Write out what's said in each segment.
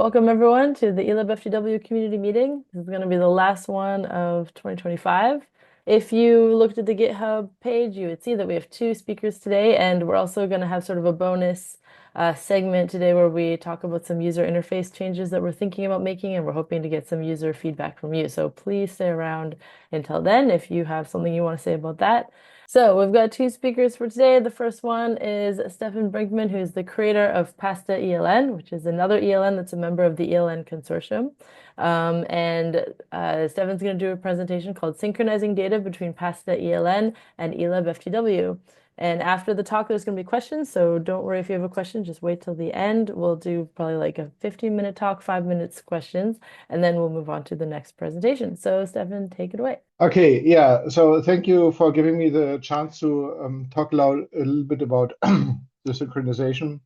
Welcome everyone to the eLabFTW community meeting. This is going to be the last one of 2025. If you looked at the GitHub page, you would see that we have 2 speakers today, and we're also going to have sort of a bonus segment today where we talk about some user interface changes that we're thinking about making, and we're hoping to get some user feedback from you. So please stay around until then if you have something you want to say about that. So we've got 2 speakers for today. The first one is Stefan Brinkman, who's the creator of PASTA ELN, which is another ELN that's a member of the ELN consortium. Stefan's going to do a presentation called Synchronizing Data Between PASTA ELN and eLabFTW. And after the talk, there's going to be questions. So don't worry if you have a question, just wait till the end. We'll do probably like a 15-minute talk, 5 minutes questions, and then we'll move on to the next presentation. So Stefan, take it away. Okay, yeah. So thank you for giving me the chance to talk a little bit about the synchronization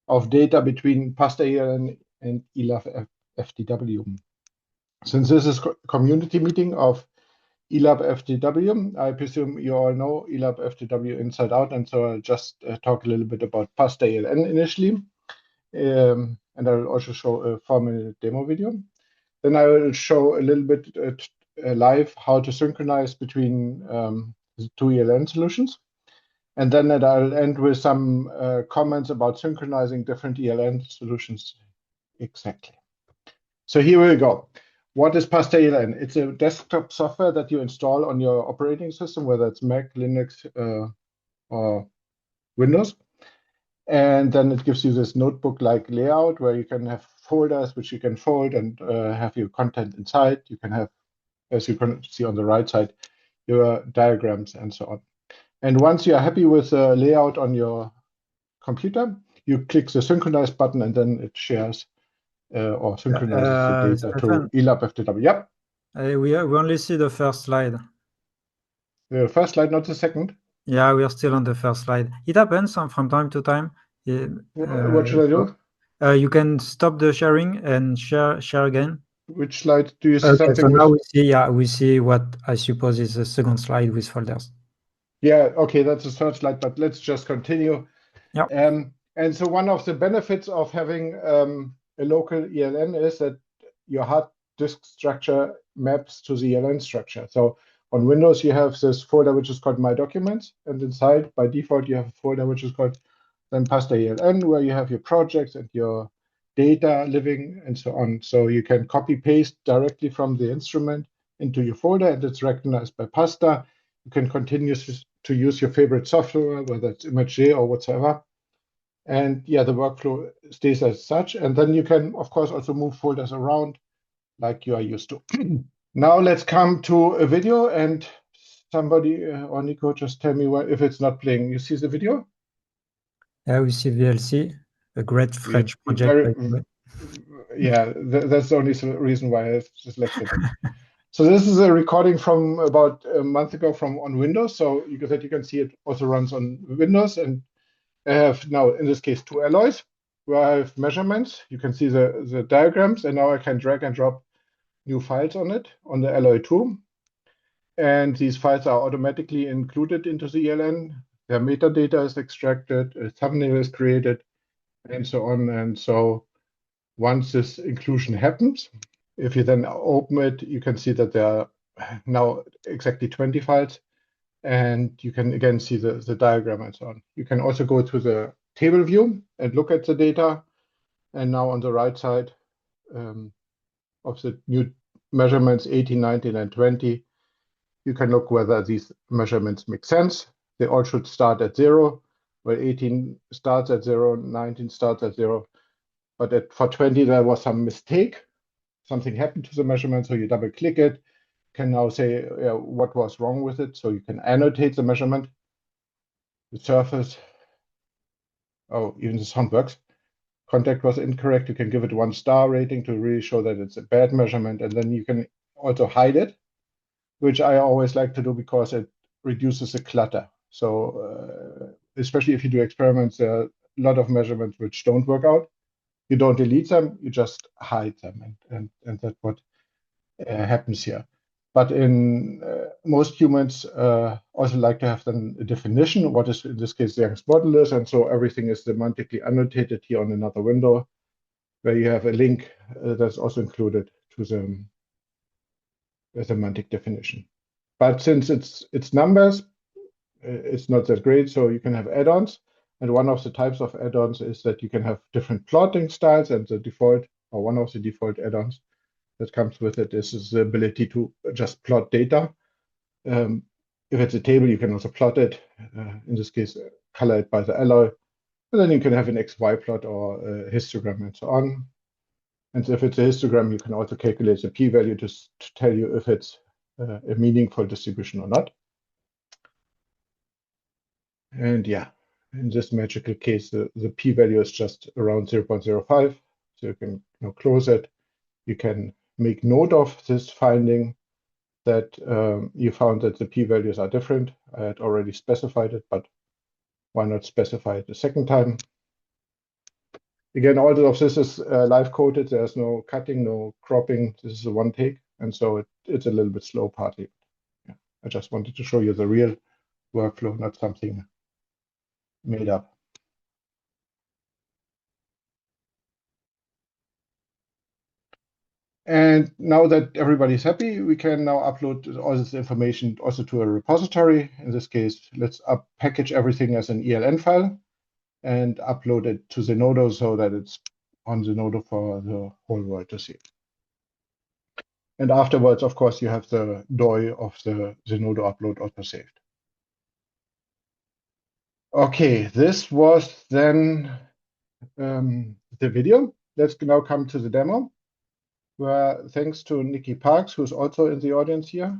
of data between PASTA ELN and eLabFTW. Since this is a community meeting of eLabFTW, I presume you all know eLabFTW inside out, and so I'll just talk a little bit about PASTA ELN initially, and I will also show a 4-minute demo video. Then I will show a little bit live how to synchronize between the 2 ELN solutions. And then I'll end with some comments about synchronizing different ELN solutions exactly. So here we go. What is PASTA ELN? It's a desktop software that you install on your operating system, whether it's Mac, Linux, or Windows. And then it gives you this notebook-like layout where you can have folders which you can fold and have your content inside. You can have, as you can see on the right side, your diagrams and so on. And once you are happy with the layout on your computer, you click the synchronize button, and then it shares or synchronizes the data to eLabFTW. Yep. We only see the first slide. The first slide, not the second? Yeah, we are still on the first slide. It happens from time to time. What should I do? You can stop the sharing and share again. Which slide do you see? Something so now we see what I suppose is the second slide with folders. Yeah, okay, that's the third slide, but let's just continue. Yeah. And so one of the benefits of having a local ELN is that your hard disk structure maps to the ELN structure. So on Windows, you have this folder which is called My Documents, and inside, by default, you have a folder which is called then PASTA ELN, where you have your projects and your data living and so on. So you can copy paste directly from the instrument into your folder, and it's recognized by PASTA. You can continue to use your favorite software, whether it's ImageJ or whatsoever. And yeah, the workflow stays as such. And then you can, of course, also move folders around like you are used to. Now let's come to a video, and somebody or Nico, just tell me if it's not playing. You see the video? Yeah, we see VLC, a great French project. Yeah, that's the only reason why I just left it. So this is a recording from about a month ago from on Windows. So you can see it also runs on Windows, and I have now, in this case, 2 alloys where I have measurements. You can see the diagrams, and now I can drag and drop new files on it, on the alloy 2. And these files are automatically included into the ELN. Their metadata is extracted, a thumbnail is created, and so on. And so once this inclusion happens, if you then open it, you can see that there are now exactly 20 files. And you can again see the diagram and so on. You can also go to the table view and look at the data. And now on the right side of the new measurements, 18, 19, and 20, you can look whether these measurements make sense. They all should start at 0, where 18 starts at 0, 19 starts at 0. But for 20, there was some mistake. Something happened to the measurement, so you double click it. Can now say what was wrong with it, so you can annotate the measurement, the surface. Oh, even the sound works. Contact was incorrect. You can give it 1-star rating to really show that it's a bad measurement, and then you can also hide it, which I always like to do because it reduces the clutter. So especially if you do experiments, there are a lot of measurements which don't work out. You don't delete them, you just hide them, and that's what happens here. But in most humans also like to have then a definition, what is in this case the Young's modulus, and so everything is semantically annotated here on another window. where you have a link that's also included to the semantic definition. But since it's numbers, it's not that great, so you can have add-ons. And one of the types of add-ons is that you can have different plotting styles, and the default, or one of the default add-ons that comes with it is the ability to just plot data. If it's a table, you can also plot it, in this case, color it by the alloy. And then you can have an XY plot or a histogram and so on. And if it's a histogram, you can also calculate the p-value to tell you if it's a meaningful distribution or not. And yeah, in this magical case, the p-value is just around 0.05. So you can close it. You can make note of this finding that you found that the p-values are different. I had already specified it, but why not specify it a second time? Again, all of this is live coded. There's no cutting, no cropping. This is a one take. And so it's a little bit slow partly. Yeah, I just wanted to show you the real workflow, not something made up. And now that everybody's happy, we can now upload all this information also to a repository. In this case, let's package everything as an ELN file and upload it to Zenodo so that it's on Zenodo for the whole world to see. And afterwards, of course, you have the DOI of the Zenodo upload also saved. Okay, this was then the video. Let's now come to the demo, where thanks to Nikki Parks, who's also in the audience here,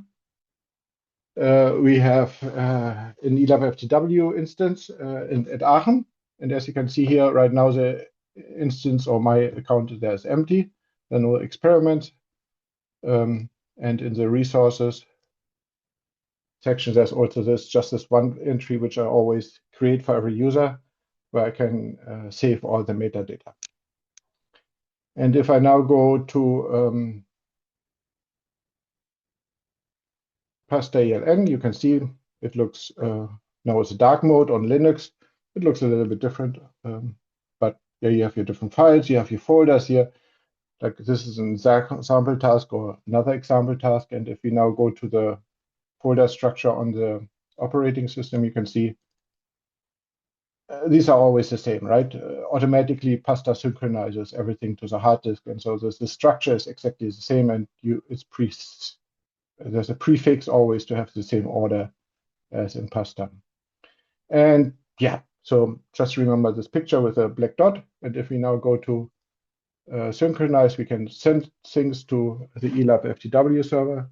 we have an eLabFTW instance at Aachen. And as you can see here, right now the instance or my account there is empty. There are no experiments. And in the resources section, there's also just this one entry, which I always create for every user, where I can save all the metadata. And if I now go to PASTA ELN, you can see it looks, now it's a dark mode on Linux. It looks a little bit different, but yeah, you have your different files, you have your folders here. Like this is an example task or another example task. And if we now go to the folder structure on the operating system, you can see these are always the same, right? Automatically, PASTA synchronizes everything to the hard disk. And so the structure is exactly the same, and there's a prefix always to have the same order as in PASTA. And yeah, so just remember this picture with a black dot. And if we now go to synchronize, we can send things to the eLabFTW server.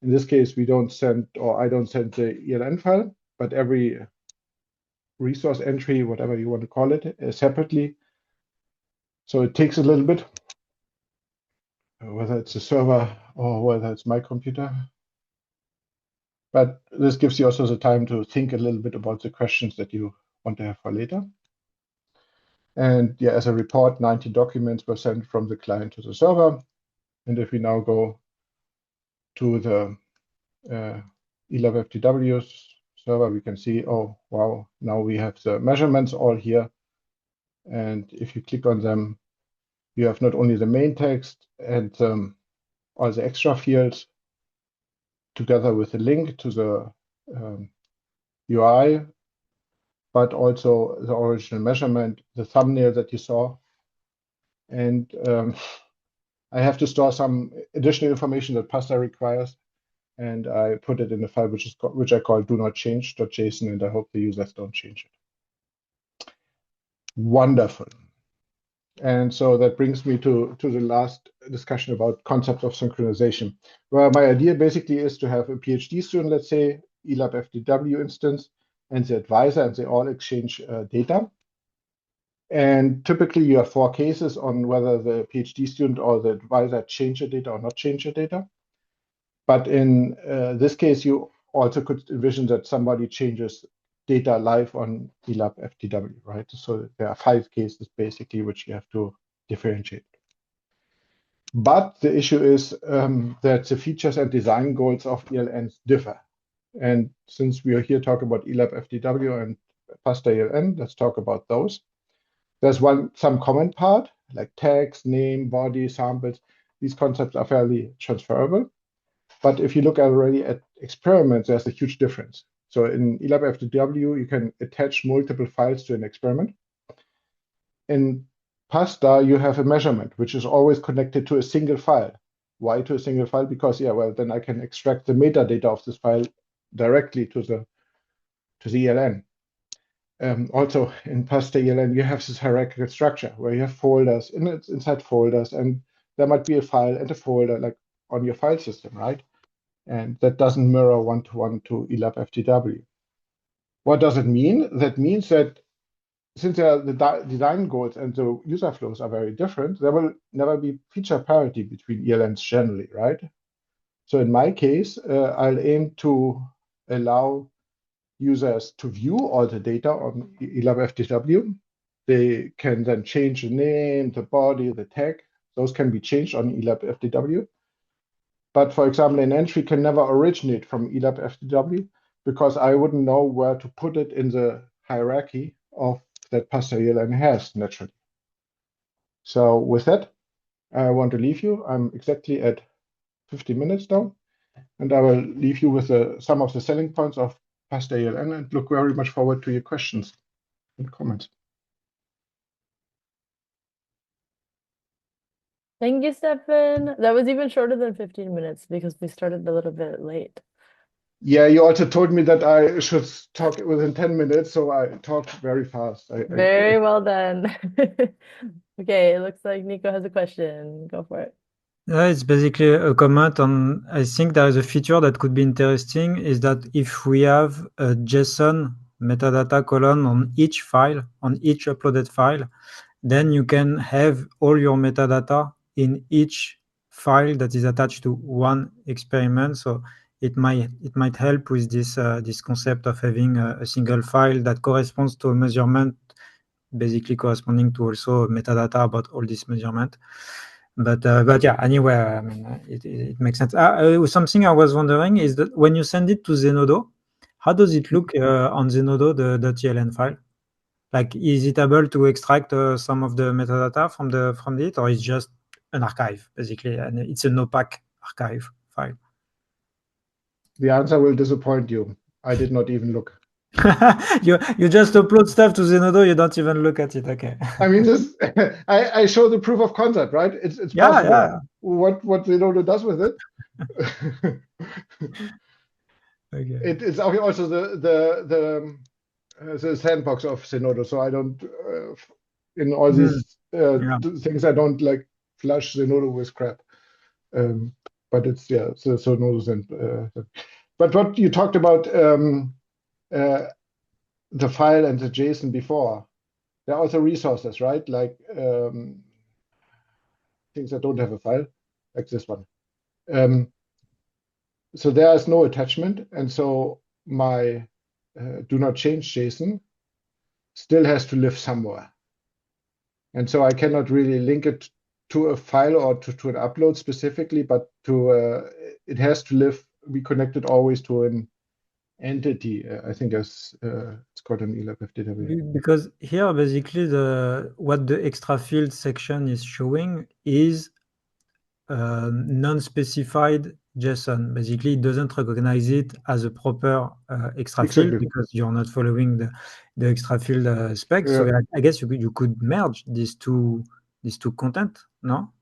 In this case, we don't send, or I don't send the ELN file, but every resource entry, whatever you want to call it, separately. So it takes a little bit, whether it's a server or whether it's my computer. But this gives you also the time to think a little bit about the questions that you want to have for later. And yeah, as a report, 90 documents were sent from the client to the server. And if we now go to the eLabFTW server, we can see, oh, wow, now we have the measurements all here. And if you click on them, you have not only the main text and all the extra fields together with a link to the UI, but also the original measurement, the thumbnail that you saw. And I have to store some additional information that PASTA requires. And I put it in a file which I call do not change.json, and I hope the users don't change it. Wonderful. And so that brings me to the last discussion about concepts of synchronization, where my idea basically is to have a PhD student, let's say, eLabFTW instance, and the advisor, and they all exchange data. And typically you have 4 cases on whether the PhD student or the advisor change the data or not change the data. But in this case, you also could envision that somebody changes data live on eLabFTW, right? So there are 5 cases basically which you have to differentiate. But the issue is that the features and design goals of ELNs differ. And since we are here talking about eLabFTW and PASTA ELN, let's talk about those. There's some common part, like tags, name, body, samples. These concepts are fairly transferable. But if you look already at experiments, there's a huge difference. So in eLabFTW, you can attach multiple files to an experiment. In PASTA, you have a measurement, which is always connected to a single file. Why to a single file? Because, yeah, well, then I can extract the metadata of this file directly to the ELN. Also, in PASTA ELN, you have this hierarchical structure where you have folders inside folders, and there might be a file and a folder like on your file system, right? And that doesn't mirror one-to-one to eLabFTW. What does it mean? That means that since the design goals and the user flows are very different, there will never be feature parity between ELNs generally, right? So in my case, I'll aim to allow users to view all the data on eLabFTW. They can then change the name, the body, the tag. Those can be changed on eLabFTW. But for example, an entry can never originate from eLabFTW because I wouldn't know where to put it in the hierarchy of that PASTA ELN has naturally. So with that, I want to leave you. I'm exactly at 50 minutes now, and I will leave you with some of the selling points of PASTA ELN and look very much forward to your questions and comments. Thank you, Stefan. That was even shorter than 15 minutes because we started a little bit late. Yeah, you also told me that I should talk within 10 minutes, so I talked very fast. Very well done. Okay, it looks like Nico has a question. Go for it. It's basically a comment on, I think there is a feature that could be interesting is that if we have a JSON metadata column on each file, on each uploaded file, then you can have all your metadata in each file that is attached to one experiment. So it might help with this concept of having a single file that corresponds to a measurement, basically corresponding to also metadata about all this measurement. But yeah, anyway, I mean, it makes sense. Something I was wondering is that when you send it to Zenodo, how does it look on Zenodo, the .eln file? Like, is it able to extract some of the metadata from it, or it's just an archive, basically, and it's an opaque archive file? The answer will disappoint you. I did not even look. You just upload stuff to Zenodo, you don't even look at it. Okay. I mean, this I show the proof of concept, right? It's Yeah, possible. yeah. What Zenodo does with it? Okay. It's also the sandbox of Zenodo. So I don't in all these Yeah. things I don't like flush Zenodo with crap. But it's so Zenodo and but what you talked about the file and the JSON before. There are also resources, right? Like things that don't have a file, like this one. So there is no attachment, and so my do not change JSON still has to live somewhere. And so I cannot really link it to a file or to an upload specifically, but it has to be connected always to an entity. I think it's called an eLabFTW. Because here, basically, what the extra field section is showing is non-specified JSON. Basically, it doesn't recognize it as a proper extra field Exactly. because you're not following the extra field spec. So I guess you could merge these two content, no?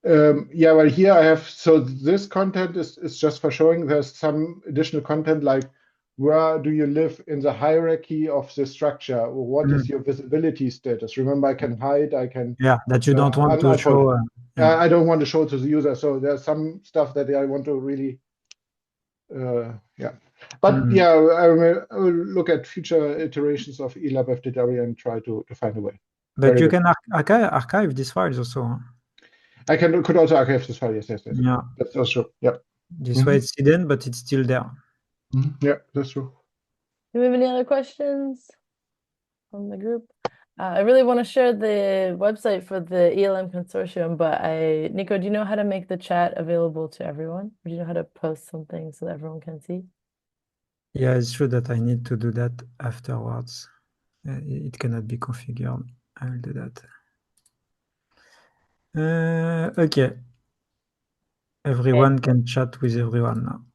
Yeah, well, here I have, so this content is just for showing. There's some additional content like where do you live in the hierarchy of the structure? What is your visibility status? Remember, I can hide, I can that you don't want to show. I don't want to show to the user. So there's some stuff that I want to really, But yeah, I will look at future iterations of eLabFTW and try to find a way. But Very you good. can archive these files also. Huh? I could also archive this file. Yes. Yeah. That's also true. This way it's hidden, but it's still there. Yeah, that's true. Do we have any other questions from the group? I really want to share the website for the ELM consortium, but Nico, do you know how to make the chat available to everyone? Or do you know how to post something so that everyone can see? Yeah, it's true that I need to do that afterwards. It cannot be configured. I will do that. Okay. Everyone can chat with everyone now.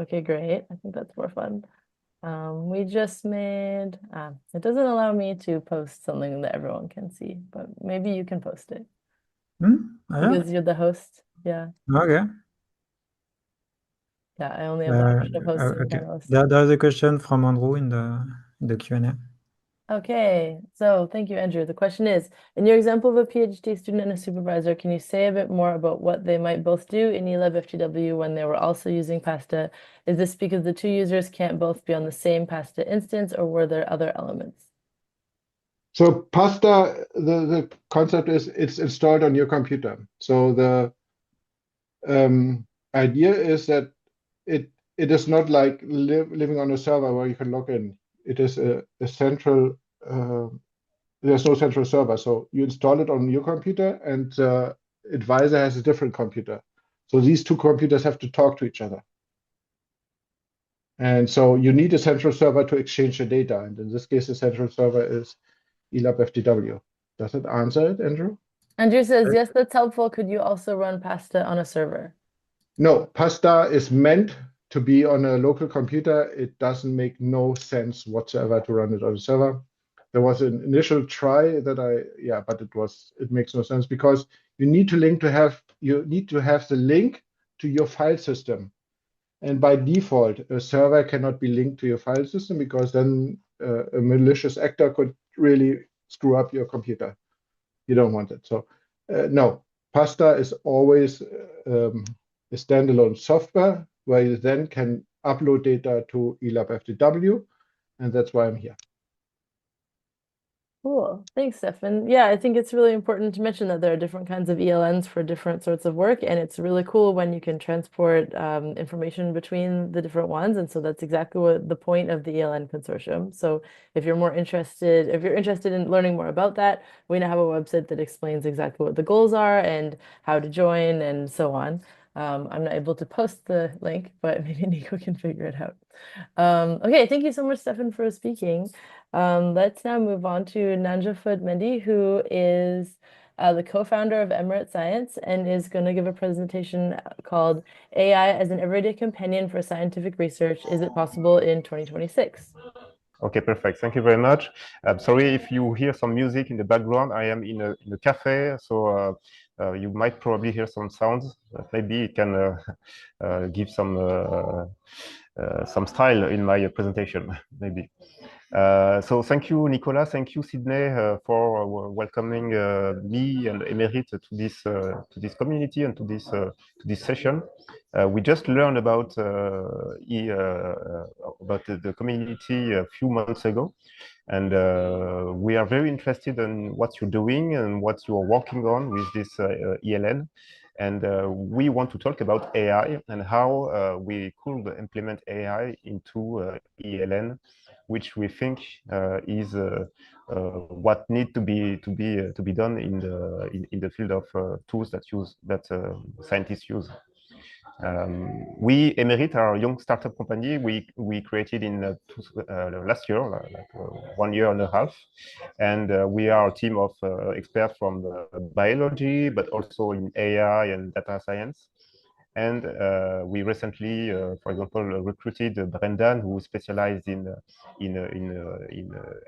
Okay, great. I think that's more fun. We just made, it doesn't allow me to post something that everyone can see, but maybe you can post it Yeah? because you're the host. Yeah. Okay. Yeah, I only have the option of hosting Okay. panelists. There's a question from Andrew in the Q&A. Okay, so thank you, Andrew. The question is, in your example of a PhD student and a supervisor, can you say a bit more about what they might both do in eLabFTW when they were also using PASTA? Is this because the two users can't both be on the same PASTA instance, or were there other elements? So PASTA, the concept is it's installed on your computer. So the idea is that it is not like living on a server where you can log in. It is a central, there's no central server. So you install it on your computer and advisor has a different computer. So these two computers have to talk to each other. And so you need a central server to exchange the data. And in this case, the central server is eLabFTW. Does it answer it, Andrew? Andrew says, yes, that's helpful. Could you also run PASTA on a server? No, PASTA is meant to be on a local computer. It doesn't make no sense whatsoever to run it on a server. There was an initial try that but it makes no sense because you need to have the link to your file system. And by default, a server cannot be linked to your file system because then a malicious actor could really screw up your computer. You don't want it. So no, PASTA is always a standalone software where you then can upload data to eLabFTW, and that's why I'm here. Cool. Thanks, Stefan. Yeah, I think it's really important to mention that there are different kinds of ELNs for different sorts of work, and it's really cool when you can transport information between the different ones. And so that's exactly what the point of the ELN consortium. So if you're interested in learning more about that, we now have a website that explains exactly what the goals are and how to join and so on. I'm not able to post the link, but maybe Nico can figure it out. Okay, thank you so much, Stefan, for speaking. Let's now move on to Nanjafud Mendy, who is the co-founder of Emirate Science and is going to give a presentation called AI as an Everyday Companion for Scientific Research. Is it possible in 2026? Okay, perfect. Thank you very much. I'm sorry if you hear some music in the background. I am in a cafe, so you might probably hear some sounds. Maybe it can give some style in my presentation, maybe. So thank you, Nicolas. Thank you, Sydney, for welcoming me and Emerit to this community and to this session. We just learned about the community a few months ago, and we are very interested in what you're doing and what you are working on with this ELN. And we want to talk about AI and how we could implement AI into ELN, which we think is what need to be done in the field of tools that scientists use. We Emerit, our young startup company, we created in last year, like 1 year and a half, and we are a team of experts from biology, but also in AI and data science. And we recently, for example, recruited Brendan, who specialized in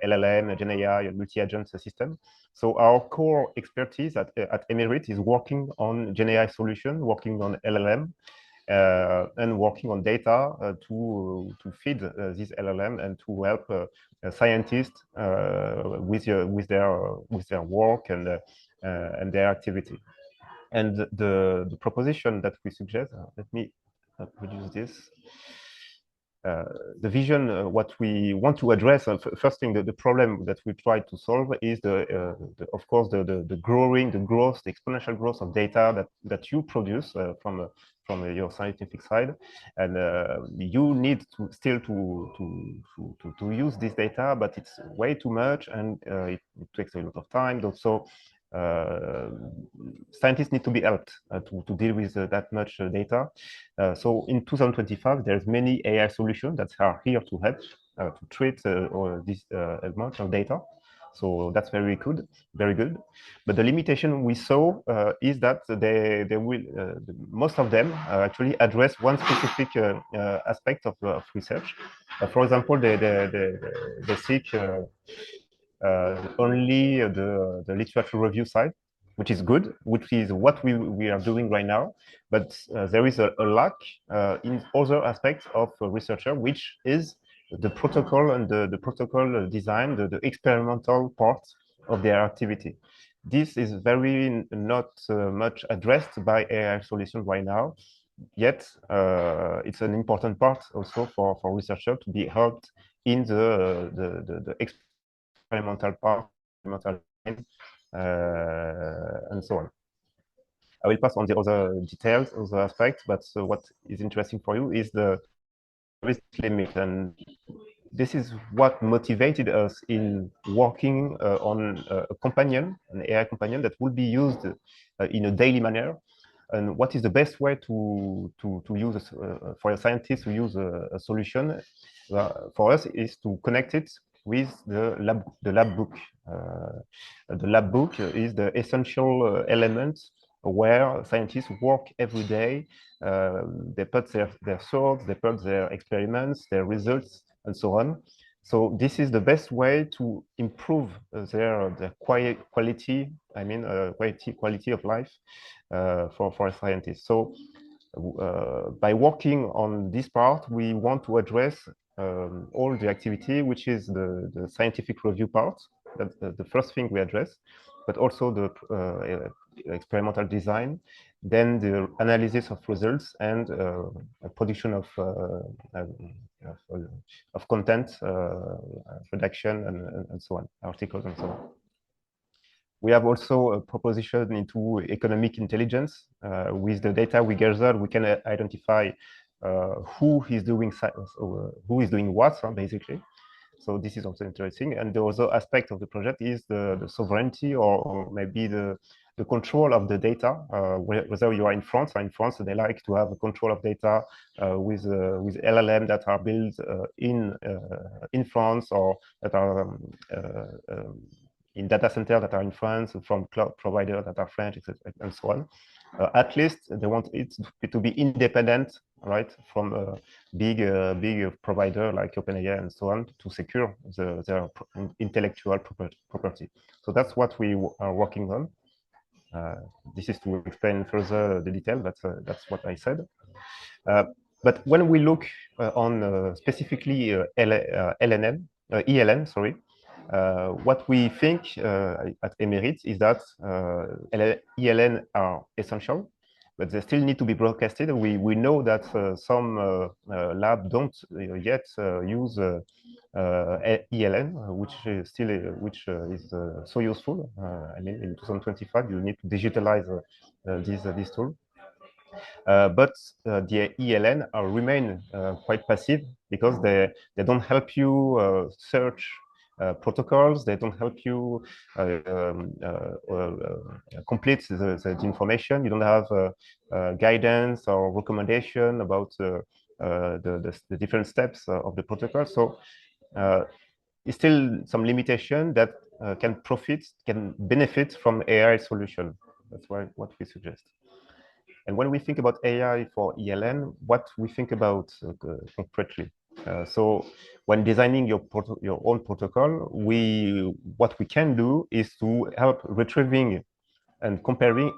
LLM, Gen AI, and multi-agent system. So our core expertise at Emerit is working on Gen AI solution, working on LLM, and working on data to feed this LLM and to help scientists with their work and their activity. And the proposition that we suggest, let me produce this. The vision, what we want to address, first thing, the problem that we try to solve is of course, the exponential growth of data that you produce from your scientific side, and you need to still to use this data, but it's way too much, and it takes a lot of time. So scientists need to be helped to deal with that much data. So in 2025, there's many AI solutions that are here to help to treat this amount of data. So that's very good, very good. But the limitation we saw is that they will most of them actually address one specific aspect of research. For example, they seek only the literature review side, which is good, which is what we are doing right now. But there is a lack in other aspects of researcher, which is the protocol and the protocol design, the experimental part of their activity. This is very not much addressed by AI solutions right now. Yet it's an important part also for researchers to be helped in the experimental part, experimental design, and so on. I will pass on the other details, other aspects, but what is interesting for you is the risk limit, and this is what motivated us in working on a companion, an AI companion that will be used in a daily manner. And what is the best way to use for a scientist to use a solution for us is to connect it with the lab book. The lab book is the essential element where scientists work every day. They put their thoughts, they put their experiments, their results, and so on. So this is the best way to improve their quality. I mean, quality of life for scientists. So by working on this part, we want to address all the activity, which is the scientific review part. That's the first thing we address, but also the experimental design, then the analysis of results and production of content, production, and so on, articles and so on. We have also a proposition into economic intelligence. With the data we gather, we can identify who is doing what, basically. So this is also interesting. And the other aspect of the project is the sovereignty, or maybe the control of the data. Whether you are in France or in France, they like to have a control of data with LLM that are built in France, or that are in data centers that are in France, from cloud providers that are French, etc., and so on. At least they want it to be independent, right, from a big provider like OpenAI and so on, to secure their intellectual property. So that's what we are working on. This is to explain further the detail. That's what I said. But when we look on specifically ELN, sorry. What we think at Emerit is that ELN are essential, but they still need to be broadcasted. We know that some labs don't yet use ELN, which is so useful. I mean, in 2025, you need to digitalize this tool. But the ELN remain quite passive, because they don't help you search protocols. They don't help you complete the information. You don't have guidance or recommendation about the different steps of the protocol. So it's still some limitation that can benefit from AI solution. That's what we suggest. And when we think about AI for ELN, what we think about concretely? So when designing your own protocol, what we can do is to help retrieving and comparing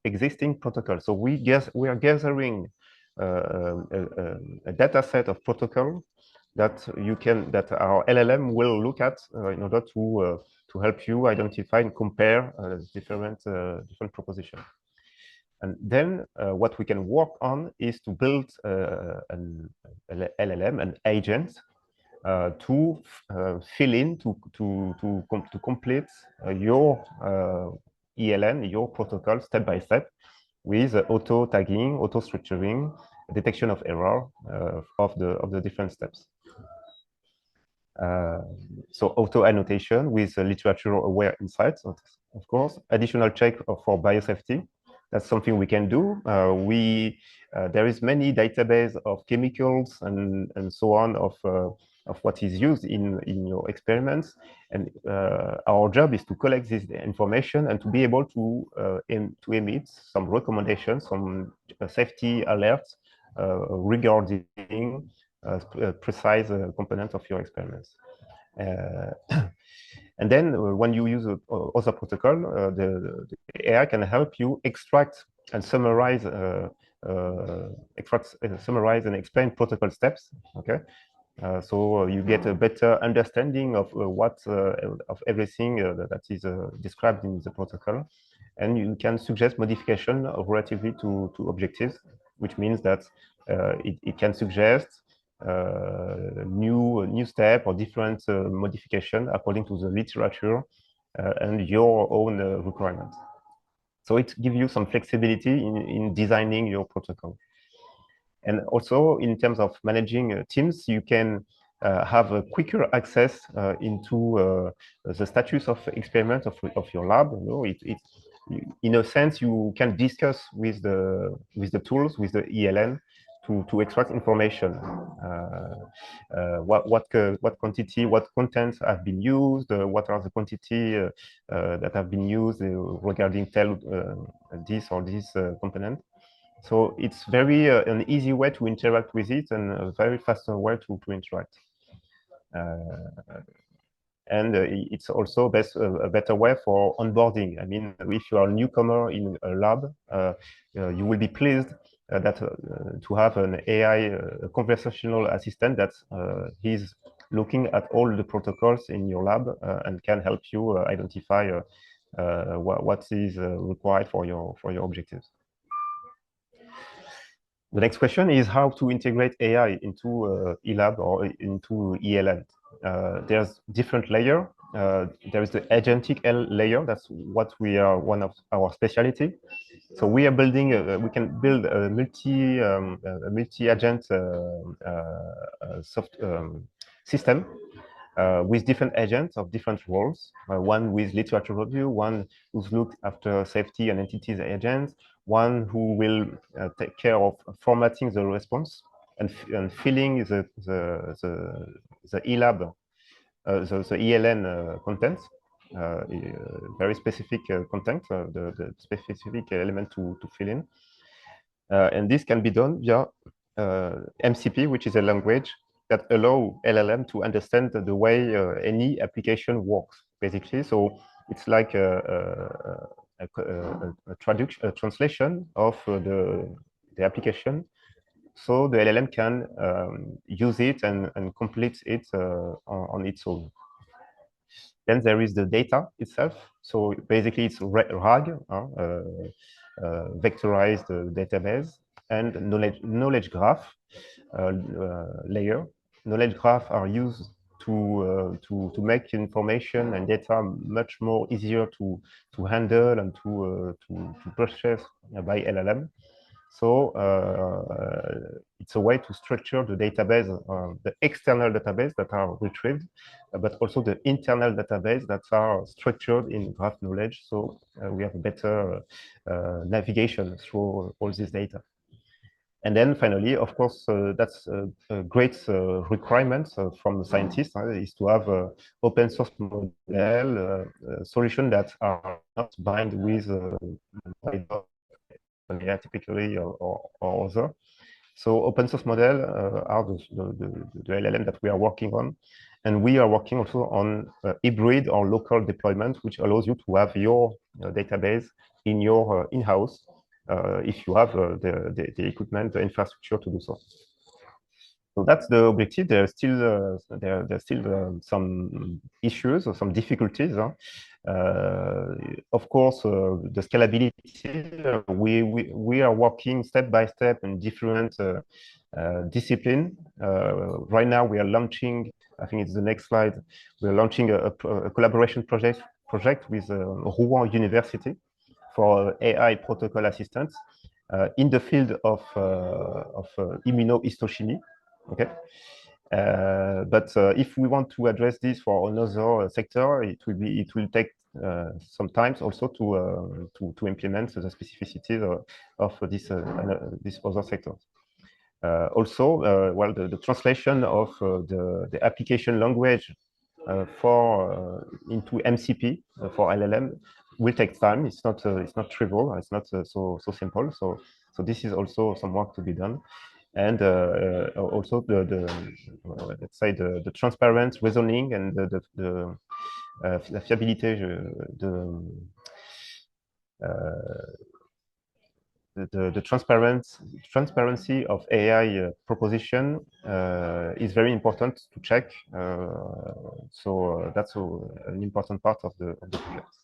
existing protocols. So we are gathering a data set of protocol that our LLM will look at in order to help you identify and compare different propositions. And then what we can work on is to build an LLM, an agent, to fill in, to complete your ELN, your protocol step by step, with auto tagging, auto structuring, detection of error of the different steps. So auto annotation with literature aware insights, of course, additional check for biosafety. That's something we can do. There is many database of chemicals and so on, of what is used in your experiments. And our job is to collect this information and to be able to emit some recommendations, some safety alerts regarding precise components of your experiments. And then when you use other protocol, the AI can help you extract and summarize, summarize and explain protocol steps. Okay, so you get a better understanding of of everything that is described in the protocol, and you can suggest modification relatively to objectives, which means that it can suggest new step or different modification according to the literature and your own requirements. So it gives you some flexibility in designing your protocol. And also in terms of managing teams, you can have a quicker access into the status of experiment of your lab. You know, in a sense, you can discuss with the tools, with the ELN, to extract information. What quantity, what contents have been used, what are the quantity that have been used regarding this or this component. So it's very an easy way to interact with it and a very faster way to interact. And it's also a better way for onboarding. I mean, if you are a newcomer in a lab, you will be pleased to have an AI conversational assistant that is looking at all the protocols in your lab and can help you identify what is required for your objectives. The next question is how to integrate AI into eLab or into ELN. There's different layer. There is the agentic layer. That's what we are one of our specialty. So we are building. We can build a multi-agent system with different agents of different roles. One with literature review, one who's looked after safety and entities agents, one who will take care of formatting the response and filling the eLab, the ELN content, very specific content, the specific element to fill in. And this can be done via MCP, which is a language that allow LLM to understand the way any application works, basically. So it's like a translation of the application. So the LLM can use it and complete it on its own. Then there is the data itself. So basically it's RAG, vectorized database, and knowledge graph layer. Knowledge graph are used to make information and data much more easier to handle and to process by LLM. So it's a way to structure the database, the external database that are retrieved, but also the internal database that are structured in graph knowledge. So we have a better navigation through all this data. And then finally, of course, that's a great requirement from the scientists is to have open source model solution that are not bind with typically or other. So open source model are the LLM that we are working on. And we are working also on hybrid or local deployment, which allows you to have your database in your in-house if you have the equipment, the infrastructure to do so. So that's the objective. There's still some issues or some difficulties. Of course, the scalability. We are working step by step in different discipline. Right now, we are launching. I think it's the next slide. We are launching a collaboration project with Rouen University for AI protocol assistance in the field of immunohistochemie. Okay, but if we want to address this for another sector, it will take some time also to implement the specificities of this other sector. Also, well, the translation of the application language into MCP for LLM will take time. It's not trivial. It's not so simple. So this is also some work to be done, and also the let's say the transparent reasoning and la fiabilité the transparency of AI proposition is very important to check. So that's an important part of the project.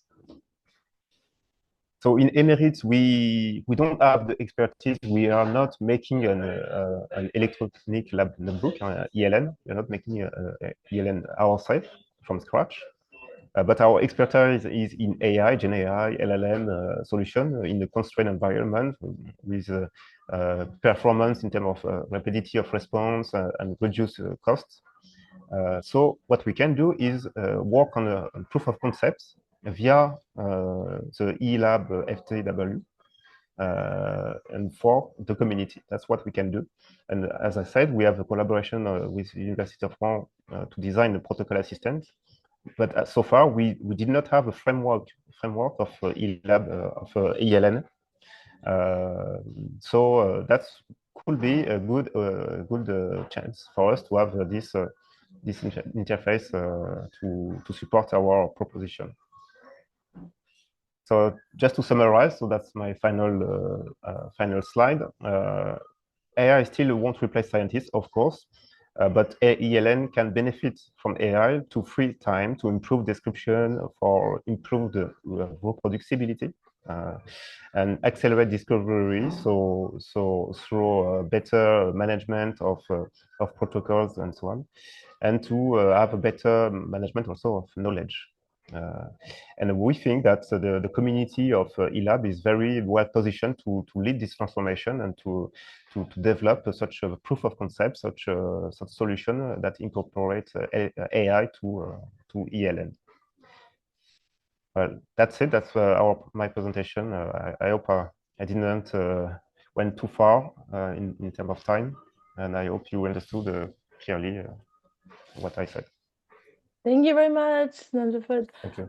So in Emirates, we don't have the expertise. We are not making an electronic lab notebook, ELN. We are not making an ELN ourselves from scratch. But our expertise is in AI, Gen AI, LLM solution in the constrained environment with performance in terms of rapidity of response and reduce costs. So what we can do is work on a proof of concepts via the eLabFTW and for the community. That's what we can do. And as I said, we have a collaboration with the University of Rouen to design the protocol assistant. But so far, we did not have a framework of eLab of ELN. So that could be a good chance for us to have this interface to support our proposition. So just to summarize, so that's my final slide. AI still won't replace scientists, of course. But ELN can benefit from AI to free time, to improve description, for improve the reproducibility, and accelerate discovery. So through better management of protocols and so on, and to have a better management also of knowledge. And we think that the community of eLab is very well positioned to lead this transformation and to develop such a proof of concept, such solution that incorporates AI to ELN. Well, that's it. That's my presentation. I hope I didn't went too far in terms of time, and I hope you understood clearly what I said. Thank you very much, Namjaput. Thank you.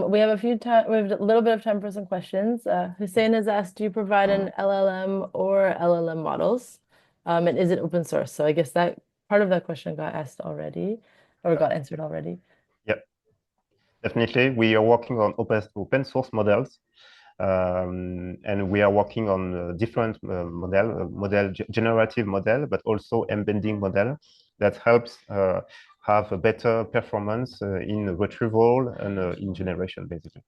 We have a little bit of time for some questions. Hussein has asked, do you provide an LLM or LLM models? And is it open source? So I guess that part of that question got asked already, or got answered already. Yeah, definitely. We are working on open source models. And we are working on different generative model, but also embedding model that helps have a better performance in retrieval and in generation, basically.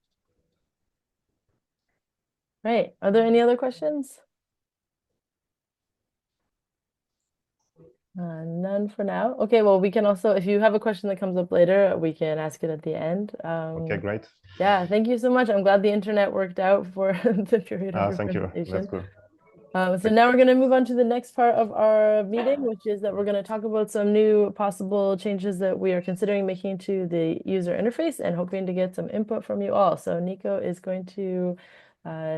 Right. Are there any other questions? None for now. Okay, well, we can also, if you have a question that comes up later, we can ask it at the end. Okay, great. Yeah, thank you so much. I'm glad the internet worked out for the period of your thank presentation. you. That's good. So now we're going to move on to the next part of our meeting, which is that we're going to talk about some new possible changes that we are considering making to the user interface and hoping to get some input from you all. So Nico is going to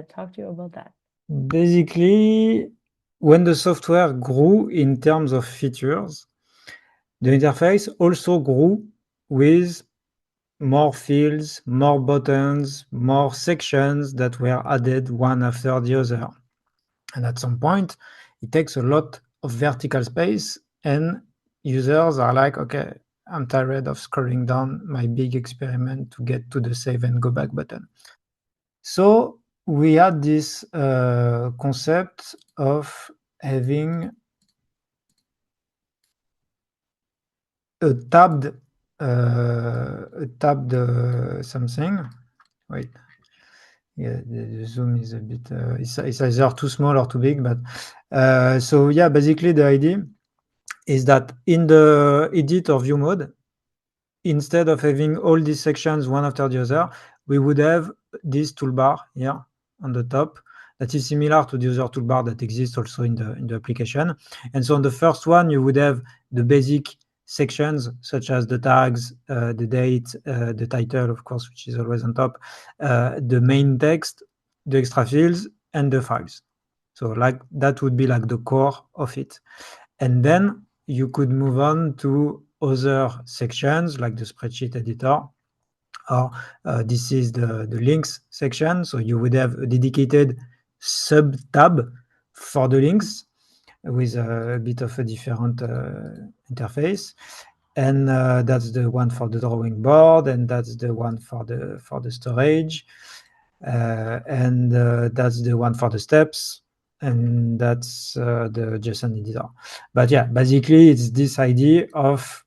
talk to you about that. Basically, when the software grew in terms of features, the interface also grew with more fields, more buttons, more sections that were added one after the other. And at some point, it takes a lot of vertical space, and users are like, okay, I'm tired of scrolling down my big experiment to get to the save and go back button. So we had this concept of having a tabbed something. Wait. Yeah, the zoom is a bit, it's either too small or too big, but so yeah, basically the idea is that in the edit or view mode, instead of having all these sections one after the other, we would have this toolbar here on the top that is similar to the other toolbar that exists also in the application. And so on the first one, you would have the basic sections such as the tags, the date, the title, of course, which is always on top, the main text, the extra fields, and the files. So like that would be like the core of it. And then you could move on to other sections like the spreadsheet editor, or this is the links section. So you would have a dedicated sub tab for the links with a bit of a different interface. And that's the one for the drawing board, and that's the one for the storage, and that's the one for the steps, and that's the JSON editor. But yeah, basically it's this idea of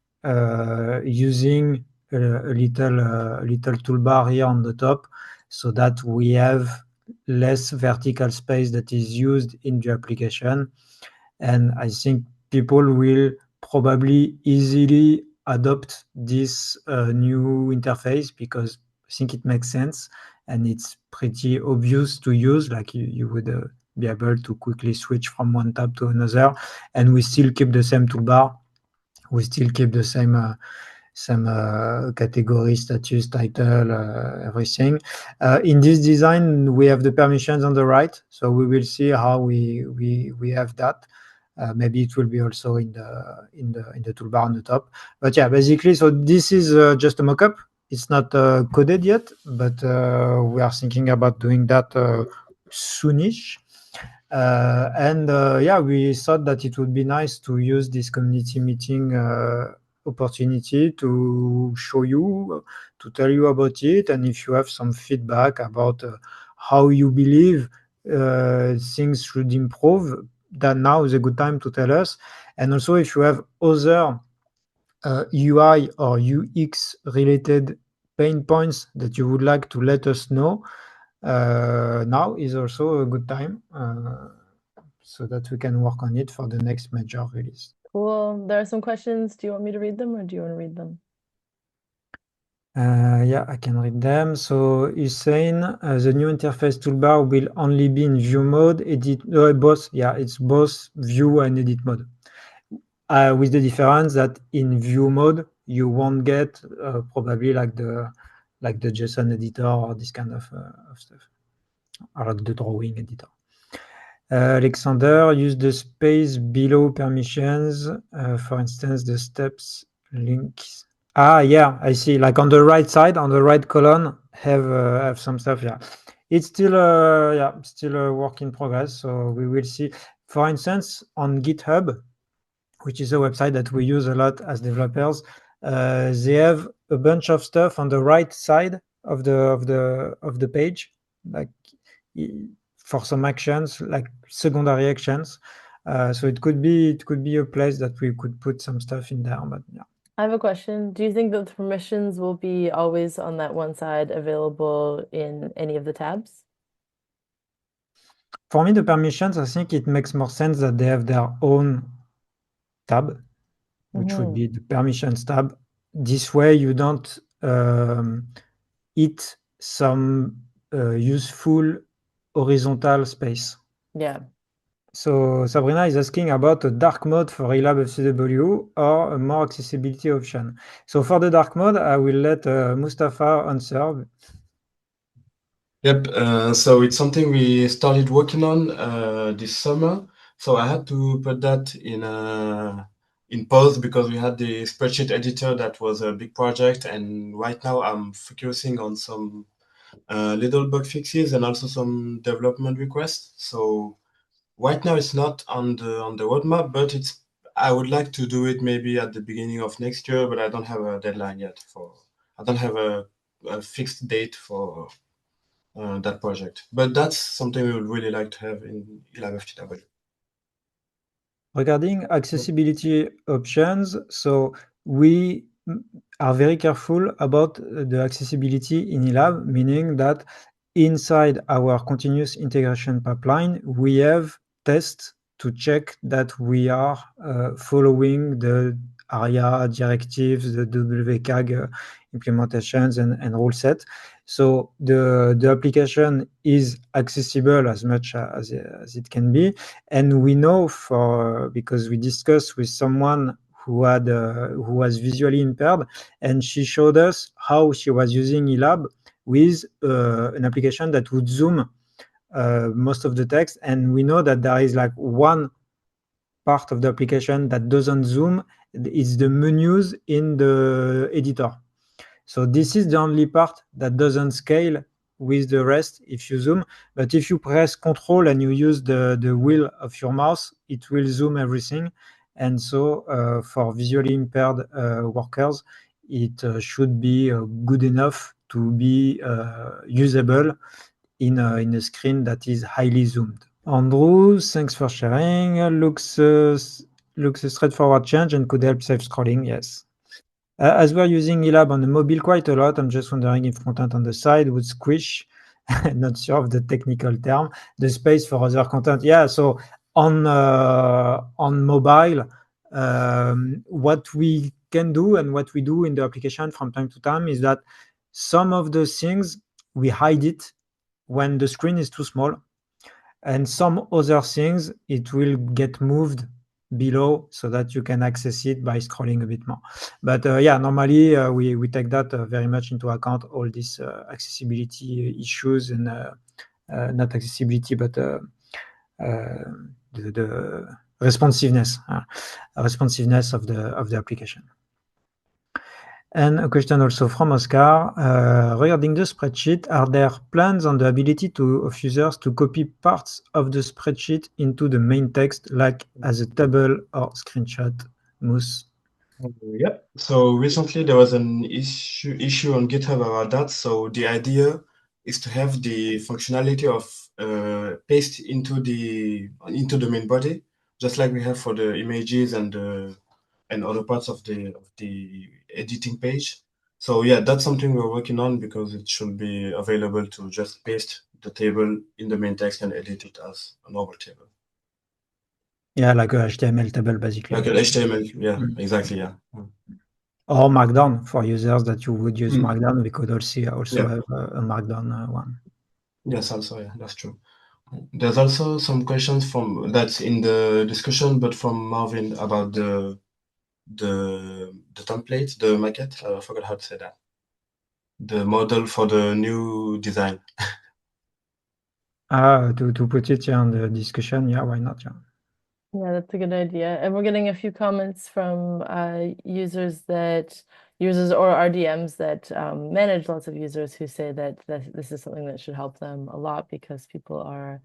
using a little toolbar here on the top, so that we have less vertical space that is used in the application. And I think people will probably easily adopt this new interface, because I think it makes sense and it's pretty obvious to use. Like you would be able to quickly switch from one tab to another, and we still keep the same toolbar. We still keep the same category, status, title, everything. In this design, we have the permissions on the right, so we will see how we have that. Maybe it will be also in the toolbar on the top. But yeah, basically, so this is just a mock-up. It's not coded yet, but we are thinking about doing that soonish. Yeah, we thought that it would be nice to use this community meeting opportunity to show you, to tell you about it, and if you have some feedback about how you believe things should improve, that now is a good time to tell us. And also, if you have other UI or UX related pain points that you would like to let us know, now is also a good time, so that we can work on it for the next major release. Cool. There are some questions. Do you want me to read them, or do you want to read them? Yeah, I can read them. So he's saying the new interface toolbar will only be in view mode, edit, both. Yeah, it's both view and edit mode. With the difference that in view mode, you won't get probably like the JSON editor or this kind of stuff, or like the drawing editor. Alexander, use the space below permissions, for instance, the steps links. Yeah, I see. Like on the right side, on the right column, have some stuff. Yeah, it's still still a work in progress. So we will see. For instance, on GitHub, which is a website that we use a lot as developers, they have a bunch of stuff on the right side of the page, like for some actions, like secondary actions. So it could be a place that we could put some stuff in there. But yeah. I have a question. Do you think that the permissions will be always on that one side, available in any of the tabs? For me, the permissions, I think it makes more sense that they have their own tab, which would be the permissions tab. This way, you don't eat some useful horizontal space. Yeah. So Sabrina is asking about a dark mode for eLabFTW or a more accessibility option. So for the dark mode, I will let Mustafa answer. Yep. So it's something we started working on this summer. So I had to put that in pause because we had the spreadsheet editor that was a big project, and right now I'm focusing on some little bug fixes and also some development requests. So right now it's not on the roadmap, but I would like to do it maybe at the beginning of next year, but I don't have a deadline yet I don't have a fixed date for that project. But that's something we would really like to have in eLabFTW. Regarding accessibility options, so we are very careful about the accessibility in eLab, meaning that inside our continuous integration pipeline, we have tests to check that we are following the ARIA directives, the WCAG implementations and rule set. So the application is accessible as much as it can be. And we know because we discussed with someone who was visually impaired, and she showed us how she was using eLab with an application that would zoom most of the text, and we know that there is like one part of the application that doesn't zoom. It's the menus in the editor. So this is the only part that doesn't scale with the rest if you zoom. But if you press Control and you use the wheel of your mouse, it will zoom everything. And so for visually impaired workers, it should be good enough to be usable in a screen that is highly zoomed. Andrew, thanks for sharing. Looks a straightforward change and could help save scrolling. Yes. As we're using eLab on the mobile quite a lot, I'm just wondering if content on the side would squish. Not sure of the technical term. The space for other content. Yeah. So on mobile, what we can do and what we do in the application from time to time is that some of the things we hide it when the screen is too small, and some other things it will get moved below so that you can access it by scrolling a bit more. But yeah, normally we take that very much into account, all these accessibility issues and not accessibility, but the responsiveness of the application. And a question also from Oscar regarding the spreadsheet. Are there plans on the ability of users to copy parts of the spreadsheet into the main text, like as a table or screenshot? Moose. Yep. So recently there was an issue on GitHub about that. So the idea is to have the functionality of paste into the main body, just like we have for the images and other parts of the editing page. So yeah, that's something we're working on because it should be available to just paste the table in the main text and edit it as a normal table. Yeah, like a HTML table, basically. Like an HTML, yeah, exactly, yeah. Or Markdown for users that you would use Markdown. We could also have a Markdown one. Yes, also, yeah, that's true. There's also some questions from that's in the discussion, but from Marvin about the template, the maquette. I forgot how to say that. The model for the new design. To put it on the discussion, yeah, why not? Yeah. Yeah, that's a good idea. And we're getting a few comments from users or RDMs that manage lots of users who say that this is something that should help them a lot because people are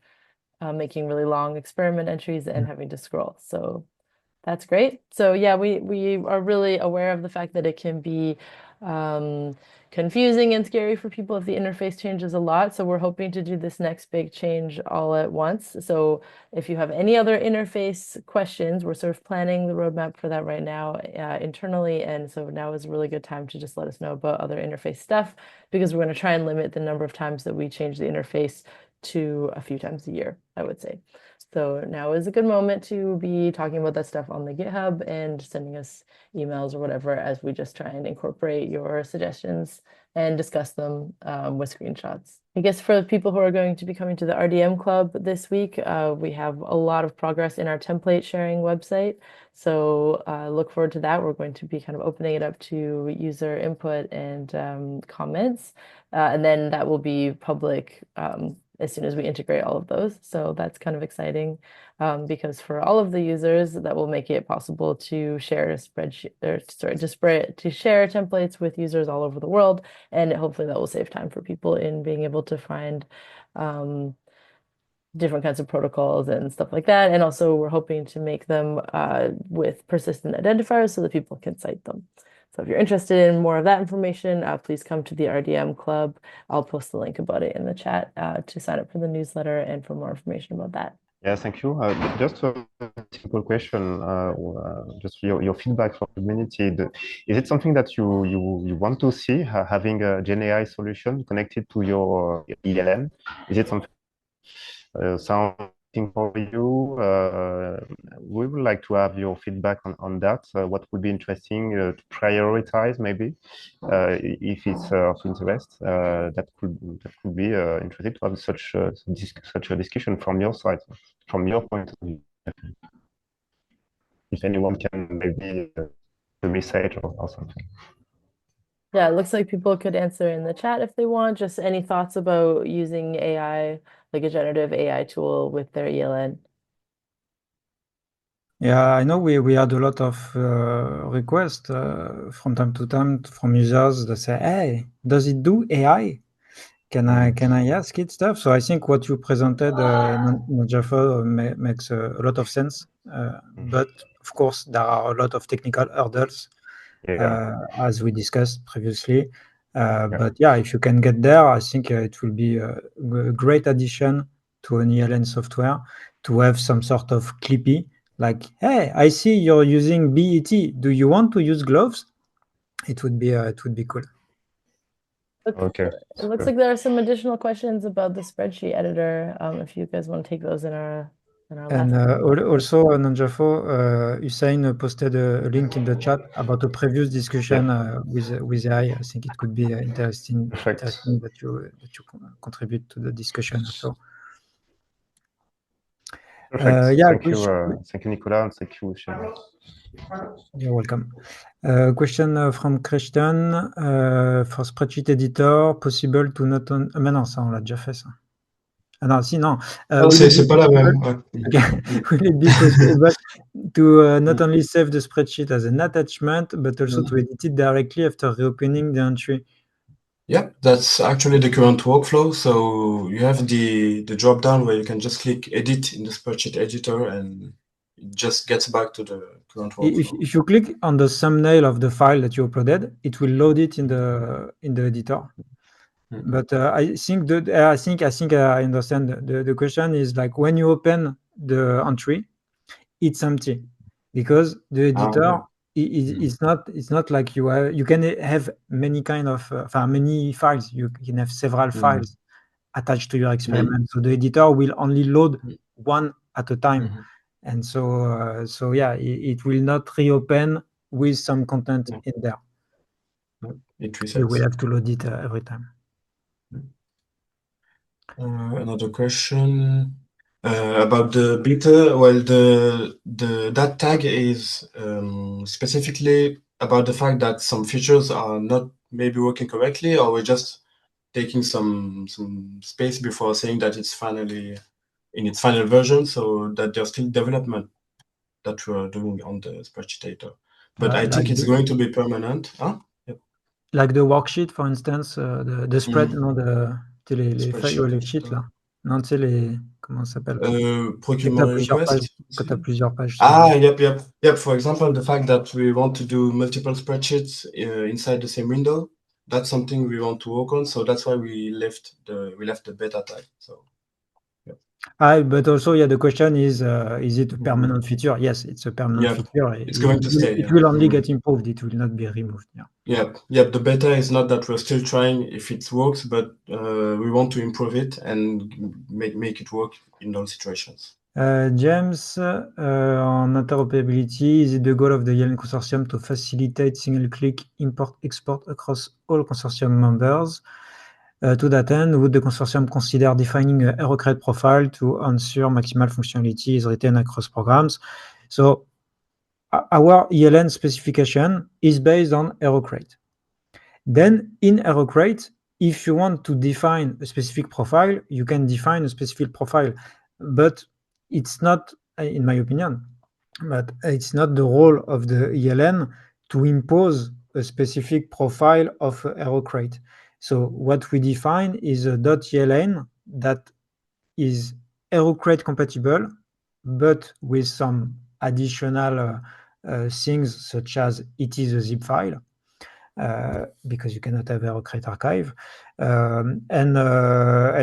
making really long experiment entries and having to scroll. So that's great. So yeah, we are really aware of the fact that it can be confusing and scary for people if the interface changes a lot. So we're hoping to do this next big change all at once. So if you have any other interface questions, we're sort of planning the roadmap for that right now internally. And so now is a really good time to just let us know about other interface stuff because we're going to try and limit the number of times that we change the interface to a few times a year, I would say. So now is a good moment to be talking about that stuff on the GitHub and sending us emails or whatever as we just try and incorporate your suggestions and discuss them with screenshots. I guess for the people who are going to be coming to the RDM Club this week, we have a lot of progress in our template sharing website. So look forward to that. We're going to be kind of opening it up to user input and comments. And then that will be public as soon as we integrate all of those. So that's kind of exciting because for all of the users, that will make it possible to share a spreadsheet or to share templates with users all over the world. And hopefully that will save time for people in being able to find different kinds of protocols and stuff like that. And also we're hoping to make them with persistent identifiers so that people can cite them. So if you're interested in more of that information, please come to the RDM Club. I'll post the link about it in the chat to sign up for the newsletter and for more information about that. Yeah, thank you. Just a simple question, just your feedback from the community. Is it something that you want to see, having a GenAI solution connected to your ELN? Is it something something for you? We would like to have your feedback on that. What would be interesting to prioritize, maybe, if it's of interest. That could be interesting to have such a discussion from your side, from your point of view. If anyone can maybe a message or something. Yeah, it looks like people could answer in the chat if they want. Just any thoughts about using AI, like a generative AI tool with their ELN. Yeah, I know we had a lot of requests from time to time from users that say, "Hey, does it do AI? Can I ask it stuff?" So I think what you presented, Jaffa, makes a lot of sense. But of course, there are a lot of technical hurdles, as we discussed previously. But yeah, if you can get there, I think it will be a great addition to an ELN software to have some sort of clippy, like, "Hey, I see you're using BET. Do you want to use gloves?" It would be cool. Okay. It looks like there are some additional questions about the spreadsheet editor. If you guys want to take those in our And last. also, Nanjafo, Hussein posted a link in the chat about a previous discussion with AI. I think it could be interesting that you contribute to the discussion also. Perfect. Yeah, Thank you, Nicolas, and thank you, Shane. You're welcome. Question from Christian for spreadsheet editor, possible to not on... Mais non, ça on l'a déjà fait ça. Ah non, si non. C'est pas la même. Okay. Will it be possible to not only save the spreadsheet as an attachment, but also to edit it directly after reopening the entry? Yeah, that's actually the current workflow. So you have the drop down where you can just click edit in the spreadsheet editor and it just gets back to the current workflow. If you click on the thumbnail of the file that you uploaded, it will load it in the editor. But I think I understand the question is like when you open the entry, it's empty because the editor it's not like you can have many kind of many files. You can have several files attached to your experiment. So the editor will only load one at a time. And so yeah, it will not reopen with some content in there. It resets. You will have to load it every time. Another question about the beta. Well, that tag is specifically about the fact that some features are not maybe working correctly, or we're just taking some space before saying that it's finally in its final version, so that there's still development that we're doing on the spreadsheet editor. But I think it's going to be permanent. Huh? Yep. Like the worksheet, for instance, the spread, non, les feuilles ou les sheets, là. Non, tu sais, les... Comment ça s'appelle? Procurement request. Quand tu as plusieurs pages. Yep. For example, the fact that we want to do multiple spreadsheets inside the same window, that's something we want to work on. So that's why we left the beta tag. So. But also, the question is it a permanent feature? Yes, it's a permanent feature. It's going to stay. It will only get improved. It will not be removed. Yeah. The beta is not that we're still trying if it works, but we want to improve it and make it work in those situations. James, on interoperability, is it the goal of the ELN consortium to facilitate single-click import-export across all consortium members? To that end, would the consortium consider defining a HeroCrate profile to ensure maximal functionality is retained across programs? So our ELN specification is based on HeroCrate. Then in HeroCrate, if you want to define a specific profile, you can define a specific profile. But it's not, in my opinion, but it's not the role of the ELN to impose a specific profile of HeroCrate. So what we define is a .eln that is HeroCrate compatible, but with some additional things such as it is a zip file, because you cannot have HeroCrate archive. And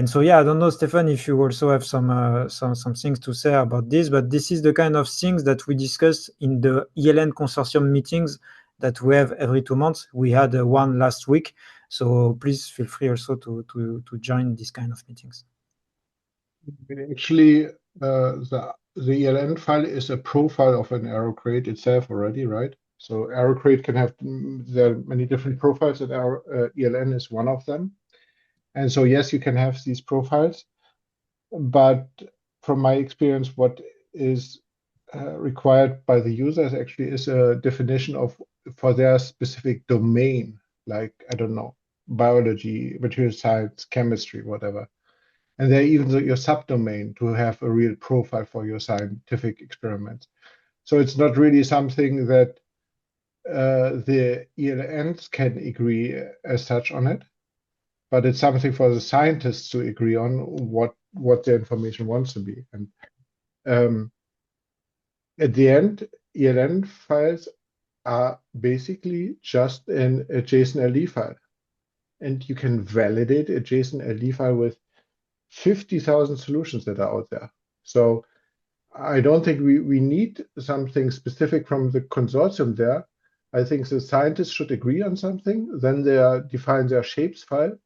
so, I don't know, Stefan, if you also have some things to say about this, but this is the kind of things that we discuss in the ELN consortium meetings that we have every 2 months. We had one last week, so please feel free also to join these kind of meetings. Actually, the ELN file is a profile of an HeroCrate itself already, right? So HeroCrate can have, there are many different profiles, and our ELN is one of them. And so, yes, you can have these profiles, but from my experience, what is required by the users actually is a definition for their specific domain, like, I don't know, biology, material science, chemistry, whatever. And they're even your subdomain to have a real profile for your scientific experiments. So it's not really something that the ELNs can agree as such on it, but it's something for the scientists to agree on what the information wants to be. And at the end, ELN files are basically just a JSON LD file. And you can validate a JSON LD file with 50,000 solutions that are out there. So I don't think we need something specific from the consortium there. I think the scientists should agree on something, then they define their shapes file.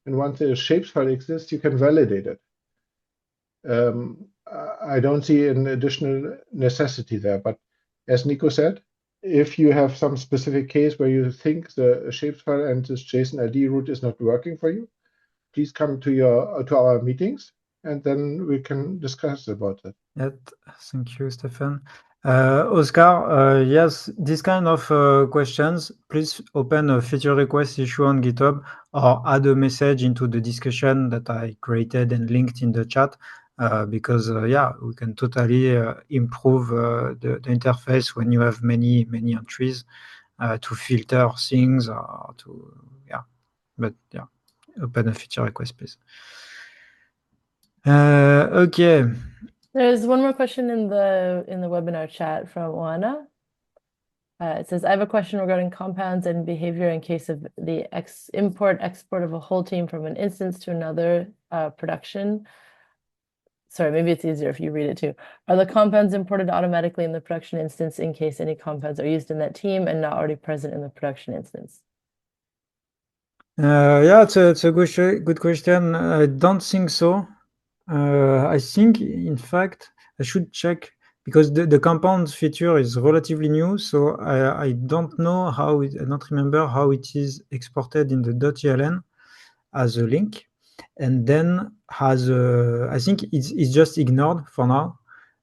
And once the shapes file exists, you can validate it. I don't see an additional necessity there, but as Nico said, if you have some specific case where you think the shapes file and this JSON LD route is not working for you, please come to our meetings, and then we can discuss about it. Yeah, thank you, Stefan. Oscar, yes, this kind of questions, please open a feature request issue on GitHub or add a message into the discussion that I created and linked in the chat, because yeah, we can totally improve the interface when you have many entries to filter things or to, yeah, but yeah, open a feature request, please. Okay. There's one more question in the webinar chat from Oana. It says, I have a question regarding compounds and behavior in case of the import-export of a whole team from an instance to another production. Sorry, maybe it's easier if you read it too. Are the compounds imported automatically in the production instance in case any compounds are used in that team and not already present in the production instance? Yeah, it's a good question. I don't think so. I think, in fact, I should check because the compounds feature is relatively new, so I don't know how I don't remember how it is exported in the .eln as a link, and then has I think it's just ignored for now.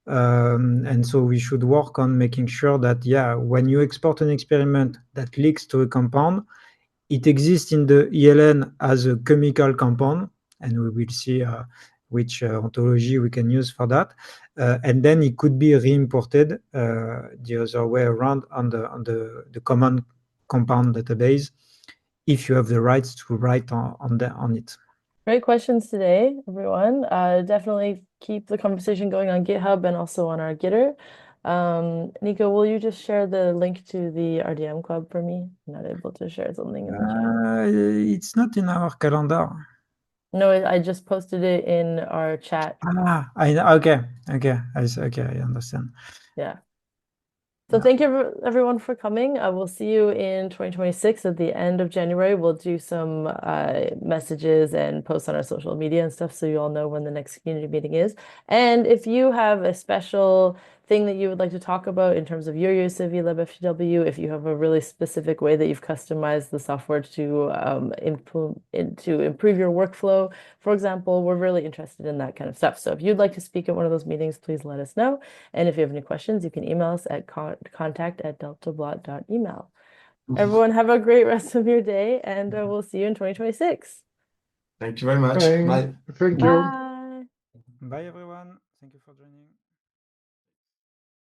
And so we should work on making sure that, yeah, when you export an experiment that links to a compound, it exists in the ELN as a chemical compound, and we will see which ontology we can use for that. And then it could be re-imported the other way around on the common compound database if you have the rights to write on it. Great questions today, everyone. Definitely keep the conversation going on GitHub and also on our Gitter. Nico, will you just share the link to the RDM Club for me? I'm not able to share something in the chat. It's not in our calendar. No, I just posted it in our chat. Okay, I understand. Yeah. So thank you everyone for coming. I will see you in 2026 at the end of January. We'll do some messages and posts on our social media and stuff so you all know when the next community meeting is. And if you have a special thing that you would like to talk about in terms of your use of eLabFTW, if you have a really specific way that you've customized the software to improve your workflow, for example, we're really interested in that kind of stuff. So if you'd like to speak at one of those meetings, please let us know. And if you have any questions, you can email us at contact@deltablot.email. Everyone have a great rest of your day, and we'll see you in 2026. Thank you very much. Bye. Thank you. Bye. Bye, everyone. Thank you for joining.